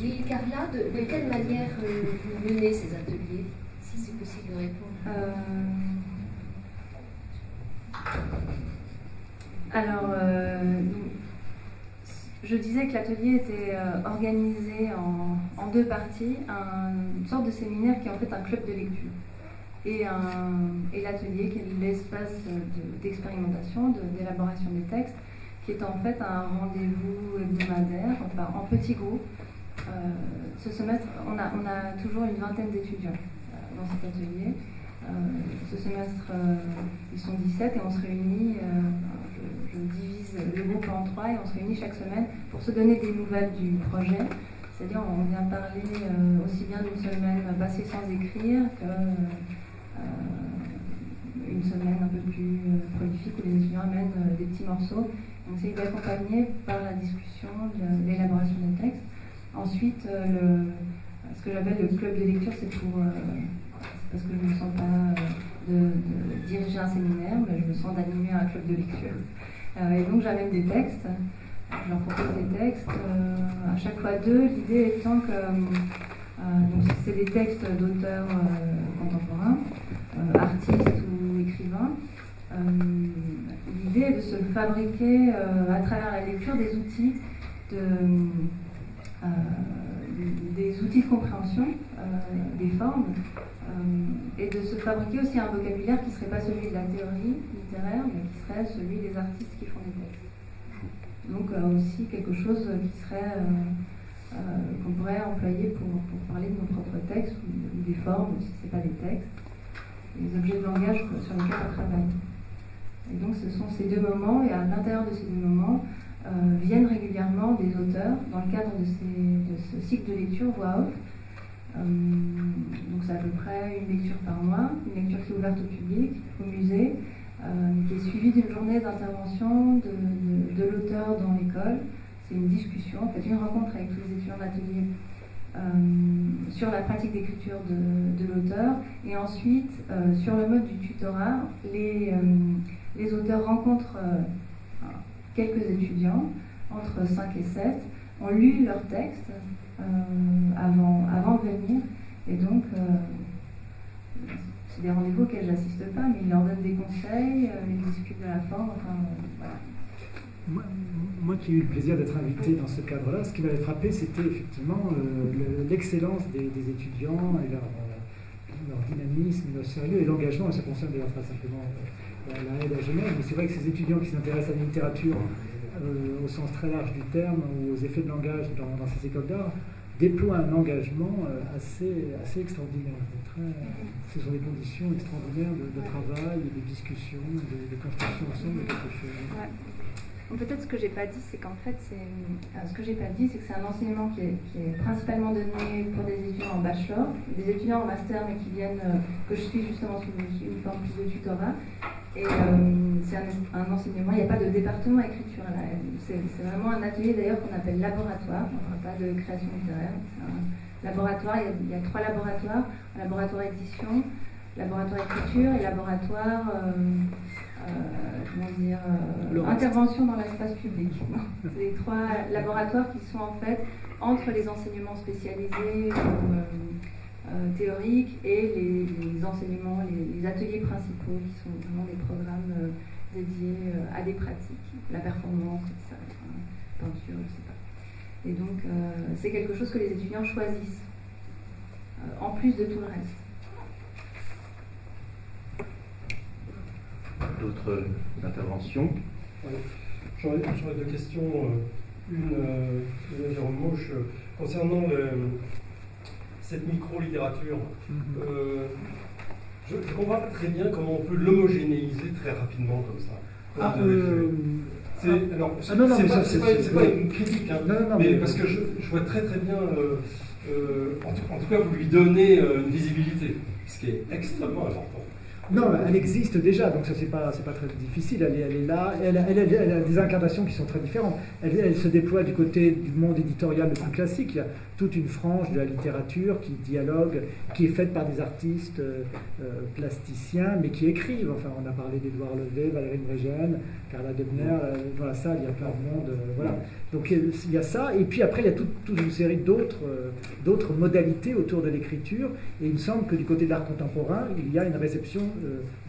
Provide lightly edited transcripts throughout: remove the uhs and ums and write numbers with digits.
Oui, Carla, de quelle manière vous menez ces ateliers, si c'est possible de répondre? Alors, je disais que l'atelier était organisé en deux parties, une sorte de séminaire qui est en fait un club de lecture, et l'atelier qui est l'espace d'expérimentation, d'élaboration des textes, qui est en fait un rendez-vous hebdomadaire, enfin en petits groupes. Ce semestre, on a toujours une vingtaine d'étudiants dans cet atelier. Ce semestre, ils sont 17 et on se réunit, je divise le groupe en 3 et on se réunit chaque semaine pour se donner des nouvelles du projet. C'est-à-dire on vient parler aussi bien d'une semaine passée sans écrire qu'une semaine un peu plus prolifique où les étudiants amènent des petits morceaux. On essaye d'accompagner par la discussion, l'élaboration des textes. Ensuite, ce que j'appelle le club de lecture, c'est parce que je ne me sens pas de diriger un séminaire, mais je me sens d'animer un club de lecture. Et donc j'amène des textes, je leur propose des textes, à chaque fois deux, l'idée étant que c'est des textes d'auteurs contemporains, artistes ou écrivains. L'idée est de se fabriquer à travers la lecture des outils de compréhension des formes et de se fabriquer aussi un vocabulaire qui ne serait pas celui de la théorie littéraire, mais qui serait celui des artistes qui font des textes. Donc aussi quelque chose qui serait qu'on pourrait employer pour parler de nos propres textes ou des formes, si ce n'est pas des textes, les objets de langage sur lesquels on travaille. Et donc ce sont ces deux moments, et à l'intérieur de ces deux moments viennent régulièrement des auteurs dans le cadre de ce cycle de lecture voix off. Donc c'est à peu près une lecture par mois, une lecture qui est ouverte au public, au musée, qui est suivie d'une journée d'intervention de l'auteur dans l'école. C'est une discussion, en fait une rencontre avec tous les étudiants d'atelier sur la pratique d'écriture de l'auteur, et ensuite sur le mode du tutorat, les auteurs rencontrent quelques étudiants, entre 5 et 7, ont lu leur texte avant de venir, et donc c'est des rendez-vous auxquels je n'assiste pas, mais ils leur donnent des conseils, ils discutent de la forme, enfin voilà. Moi qui ai eu le plaisir d'être invité dans ce cadre-là, ce qui m'avait frappé, c'était effectivement l'excellence des étudiants et leur dynamisme, leur sérieux et l'engagement. Et ça concerne d'ailleurs pas simplement la aide à Genève, mais c'est vrai que ces étudiants qui s'intéressent à la littérature au sens très large du terme, ou aux effets de langage dans ces écoles d'art, déploient un engagement assez extraordinaire. Ce sont des conditions extraordinaires de travail, de discussion, de construction ensemble de quelque chose. Ouais. Peut-être ce que j'ai pas dit, c'est qu'en fait, c'est un enseignement qui est principalement donné pour des étudiants en bachelor, des étudiants en master, mais qui viennent, que je suis justement sous une forme plus de tutorat. Et c'est un enseignement, il n'y a pas de département écriture là. C'est vraiment un atelier d'ailleurs qu'on appelle laboratoire. On n'a pas de création littéraire. C'est un laboratoire, il y a 3 laboratoires, un laboratoire édition, laboratoire écriture et laboratoire intervention dans l'espace public. C'est les 3 laboratoires qui sont en fait entre les enseignements spécialisés théoriques et les enseignements, les ateliers principaux qui sont vraiment des programmes dédiés à des pratiques, la performance, etc., peinture, je sais pas. Et donc c'est quelque chose que les étudiants choisissent en plus de tout le reste. D'autres interventions? J'aurais 2 questions. Une à Jérôme Mauche concernant cette micro-littérature. Je ne comprends pas très bien comment on peut l'homogénéiser très rapidement comme ça. C'est pas une critique, hein, mais parce que je vois très très bien, en tout cas, vous lui donnez une visibilité, ce qui est extrêmement important. Non, elle existe déjà, donc ça c'est pas très difficile, elle est là, elle a des incarnations qui sont très différentes. Elle se déploie du côté du monde éditorial le plus classique, il y a toute une frange de la littérature qui dialogue, qui est faite par des artistes plasticiens, mais qui écrivent. Enfin, on a parlé d'Édouard Levé, Valérie Mregen, Carla Debner, dans la salle il y a plein de monde, voilà. Donc il y a ça, et puis après il y a toute une série d'autres modalités autour de l'écriture, et il me semble que du côté de l'art contemporain, il y a une réception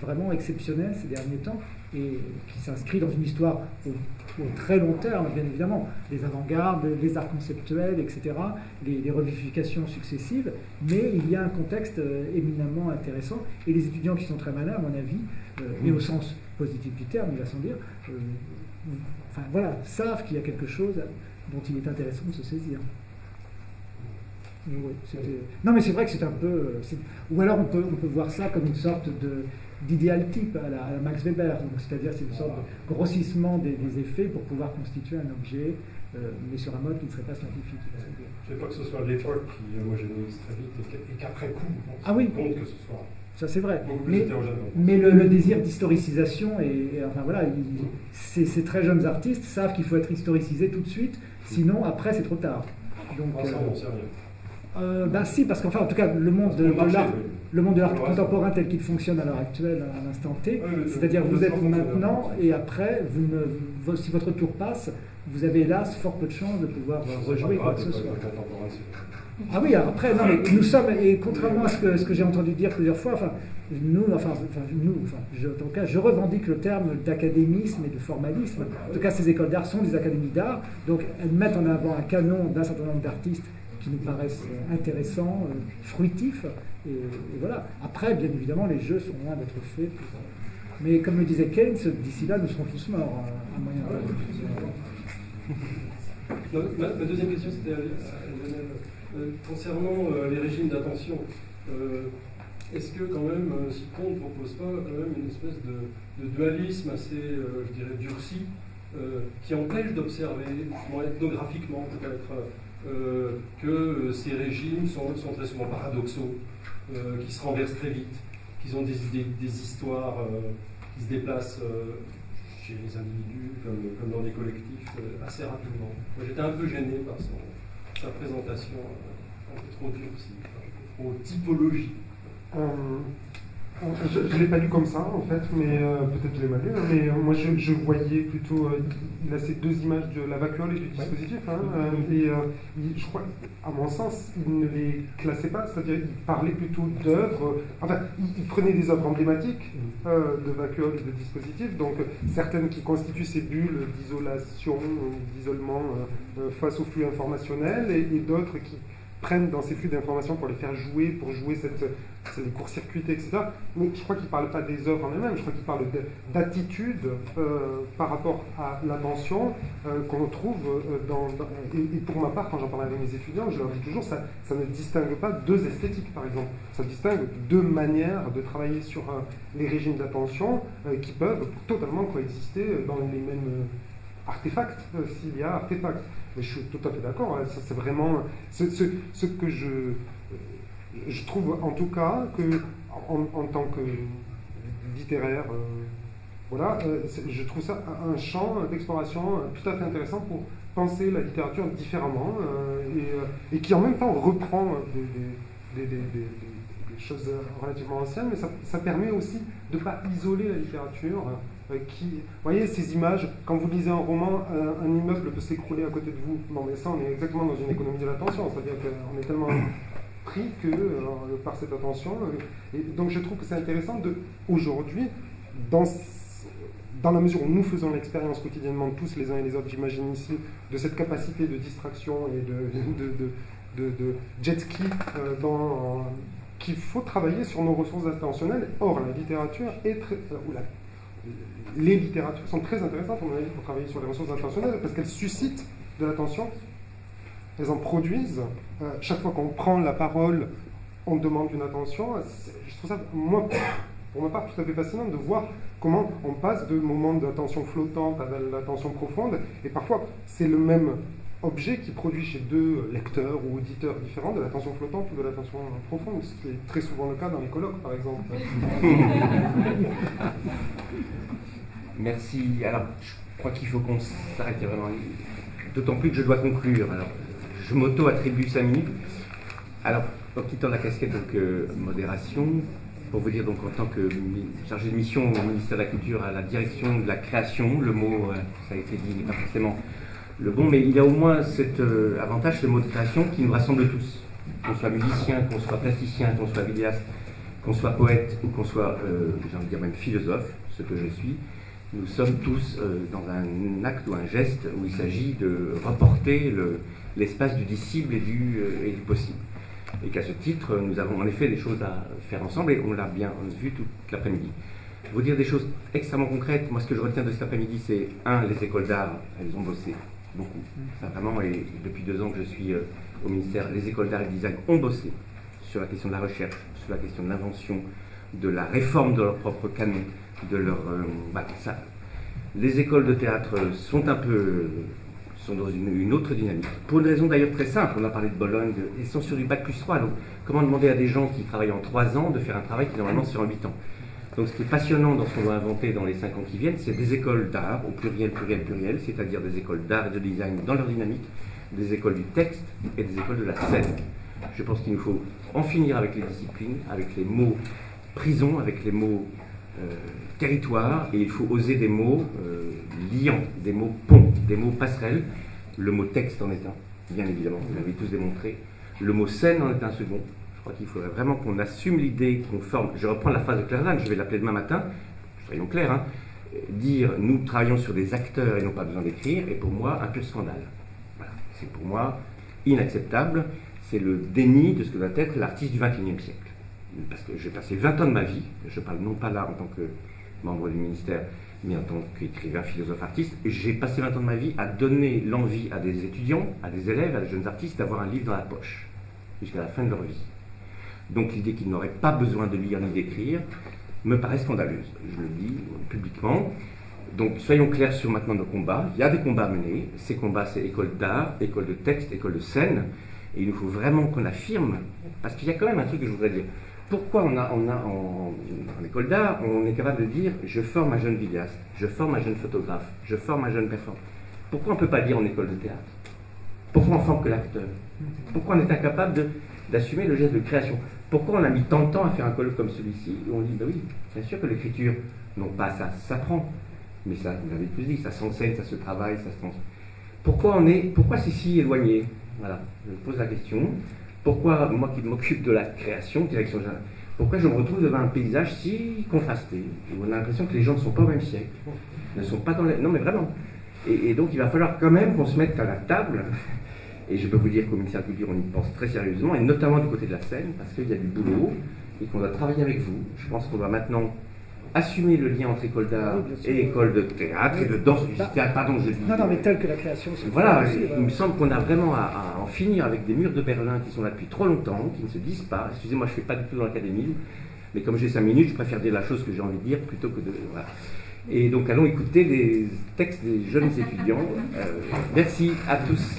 vraiment exceptionnelle ces derniers temps, et qui s'inscrit dans une histoire au très long terme, bien évidemment, les avant-gardes, les arts conceptuels, etc., les revivifications successives, mais il y a un contexte éminemment intéressant, et les étudiants qui sont très malins, à mon avis, et au sens positif du terme, il va sans dire, enfin voilà, savent qu'il y a quelque chose dont il est intéressant de se saisir. Oui, non, mais c'est vrai que c'est un peu... Ou alors on peut voir ça comme une sorte d'idéal type à la Max Weber, c'est-à-dire c'est une sorte de grossissement des effets pour pouvoir constituer un objet, mais sur un mode qui ne serait pas scientifique. Je ne sais pas que ce soit l'époque qui homogénéise très vite et qu'après coup, on se rend compte que ce soit... Ça c'est vrai, mais le désir d'historicisation, et enfin voilà, ces très jeunes artistes savent qu'il faut être historicisé tout de suite, sinon après c'est trop tard. Donc, ça, on sait rien. Ben si, parce qu'enfin, en tout cas, le monde de l'art contemporain tel qu'il fonctionne à l'heure actuelle, à l'instant T, c'est-à-dire vous êtes maintenant, et après, si votre tour passe, vous avez hélas fort peu de chances de pouvoir rejouer quoi que ce soit. Ah oui, après, non, mais nous sommes, et contrairement à ce que j'ai entendu dire plusieurs fois, en tout cas, je revendique le terme d'académisme et de formalisme. En tout cas, ces écoles d'art sont des académies d'art, donc elles mettent en avant un canon d'un certain nombre d'artistes qui nous paraissent intéressants, fruitifs, et voilà. Après, bien évidemment, les jeux sont loin d'être faits. Mais comme le disait Keynes, d'ici là, nous serons tous morts à moyen terme. Ma deuxième question, c'était concernant les régimes d'attention. Est-ce que quand même, si Comte ne propose pas quand même une espèce de dualisme assez, je dirais, durci, qui empêche d'observer, ethnographiquement peut-être, que ces régimes sont très souvent paradoxaux, qui se renversent très vite, qu'ils ont des histoires qui se déplacent chez les individus comme dans des collectifs assez rapidement. J'étais un peu gêné par sa présentation un peu trop durcie, un peu trop typologique. Je ne l'ai pas lu comme ça en fait, mais peut-être je l'ai mal lu, mais moi je voyais plutôt, il a ces deux images de la vacuole et du dispositif, je crois, à mon sens, il ne les classait pas, c'est-à-dire il parlait plutôt d'œuvres, enfin il prenait des œuvres emblématiques de vacuole et de dispositif, donc certaines qui constituent ces bulles d'isolation, d'isolement face au flux informationnel, et d'autres qui prennent dans ces flux d'informations pour les faire jouer, pour jouer les court-circuités, etc. Mais je crois qu'il ne parle pas des œuvres en elles-mêmes, je crois qu'il parle d'attitude par rapport à l'attention qu'on trouve et pour ma part, quand j'en parle avec mes étudiants, je leur dis toujours, ça ne distingue pas deux esthétiques, par exemple. Ça distingue deux manières de travailler sur les régimes d'attention qui peuvent totalement coexister dans les mêmes artefacts, s'il y a artefacts. Mais je suis tout à fait d'accord, ça c'est vraiment ce que je trouve en tout cas que en tant que littéraire, voilà, je trouve ça un champ d'exploration tout à fait intéressant pour penser la littérature différemment et qui en même temps reprend des choses relativement anciennes, mais ça permet aussi de ne pas isoler la littérature. Vous voyez ces images, quand vous lisez un roman, un immeuble peut s'écrouler à côté de vous. Non mais ça, on est exactement dans une économie de l'attention, c'est-à-dire qu'on est tellement pris que par cette attention. Et donc je trouve que c'est intéressant aujourd'hui, dans la mesure où nous faisons l'expérience quotidiennement tous les uns et les autres, j'imagine ici, de cette capacité de distraction et de jet ski qu'il faut travailler sur nos ressources attentionnelles. Or, la littérature est les littératures sont très intéressantes pour travailler sur les ressources attentionnelles parce qu'elles suscitent de l'attention, elles en produisent. Chaque fois qu'on prend la parole, on demande une attention. Je trouve ça, moi, pour ma part, tout à fait fascinant de voir comment on passe de moments d'attention flottante à l'attention profonde. Et parfois, c'est le même objet qui produit chez deux lecteurs ou auditeurs différents de l'attention flottante ou de l'attention profonde, ce qui est très souvent le cas dans les colloques, par exemple. Merci. Alors, je crois qu'il faut qu'on s'arrête vraiment. D'autant plus que je dois conclure. Alors, je m'auto-attribue 5 minutes. Alors, en quittant la casquette modération, pour vous dire donc en tant que chargé de mission au ministère de la Culture à la direction de la création, le mot, ça a été dit, n'est pas forcément le bon, mais il y a au moins cet avantage, ce mot de création qui nous rassemble tous. Qu'on soit musicien, qu'on soit plasticien, qu'on soit vidéaste, qu'on soit poète ou qu'on soit, j'ai envie de dire même philosophe, ce que je suis, nous sommes tous dans un acte ou un geste où il s'agit de reporter l'espace du dissible et du possible. Et qu'à ce titre, nous avons en effet des choses à faire ensemble et on l'a bien vu toute l'après-midi. Vous dire des choses extrêmement concrètes, moi ce que je retiens de cet après-midi, c'est les écoles d'art, elles ont bossé beaucoup. Ça vraiment, et depuis 2 ans que je suis au ministère, les écoles d'art et de design ont bossé sur la question de la recherche, sur la question de l'invention, de la réforme de leur propre canon, de leur... ça. Les écoles de théâtre sont dans une autre dynamique. Pour une raison d'ailleurs très simple, on a parlé de Bologne, ils sont sur du Bac+3, donc comment demander à des gens qui travaillent en 3 ans de faire un travail qui normalement se fait en 8 ans. Donc ce qui est passionnant dans ce qu'on va inventer dans les 5 ans qui viennent, c'est des écoles d'art, au pluriel, c'est-à-dire des écoles d'art et de design dans leur dynamique, des écoles du texte et des écoles de la scène. Je pense qu'il nous faut en finir avec les disciplines, avec les mots prison, avec les mots territoire, et il faut oser des mots liants, des mots ponts, des mots passerelles. Le mot texte en est un, bien évidemment, vous l'avez tous démontré. Le mot scène en est un second. Je crois qu'il faudrait vraiment qu'on assume l'idée, qu'on forme. Je reprends la phrase de Claire Lannes, je vais l'appeler demain matin, soyons clairs, hein, dire nous travaillons sur des acteurs et non pas besoin d'écrire, est pour moi un pur scandale. Voilà. C'est pour moi inacceptable, c'est le déni de ce que doit être l'artiste du XXIe siècle. Parce que j'ai passé 20 ans de ma vie, je parle non pas là en tant que membre du ministère, mais en tant qu'écrivain, philosophe, artiste, j'ai passé 20 ans de ma vie à donner l'envie à des étudiants, à des élèves, à des jeunes artistes d'avoir un livre dans la poche, jusqu'à la fin de leur vie. Donc l'idée qu'ils n'auraient pas besoin de lire ni d'écrire me paraît scandaleuse, je le dis publiquement. Donc soyons clairs sur maintenant nos combats, il y a des combats à mener, ces combats c'est école d'art, école de texte, école de scène, et il nous faut vraiment qu'on affirme, parce qu'il y a quand même un truc que je voudrais dire. Pourquoi en école d'art, on est capable de dire « je forme un jeune vidéaste, je forme un jeune photographe, je forme un jeune performeur ». Pourquoi on ne peut pas dire en école de théâtre? Pourquoi on forme que l'acteur? Pourquoi on est incapable d'assumer le geste de création? Pourquoi on a mis tant de temps à faire un colloque comme celui-ci où on dit « ben oui, bien sûr que l'écriture, non pas ça s'apprend, mais ça, vous l'avez tous dit, ça s'enseigne, ça se travaille, ça se transmet ». Pourquoi c'est si éloigné? Voilà, je pose la question. Pourquoi, moi qui m'occupe de la création, direction générale, pourquoi je me retrouve devant un paysage si contrasté, où on a l'impression que les gens ne sont pas au même siècle, ne sont pas dans les... Non mais vraiment. Et donc il va falloir quand même qu'on se mette à la table, et je peux vous dire qu'au ministère de la Culture on y pense très sérieusement, et notamment du côté de la scène, parce qu'il y a du boulot, et qu'on doit travailler avec vous. Je pense qu'on doit maintenant assumer le lien entre école d'art et école de théâtre et de danse, pardon, je dis. Non, mais tel que la création se voilà, fait aussi, il me semble qu'on a vraiment à en finir avec des murs de Berlin qui sont là depuis trop longtemps, qui ne se disent pas. Excusez-moi, je ne fais pas du tout dans l'académie, mais comme j'ai 5 minutes, je préfère dire la chose que j'ai envie de dire plutôt que de... Voilà. Et donc allons écouter les textes des jeunes étudiants. Merci à tous.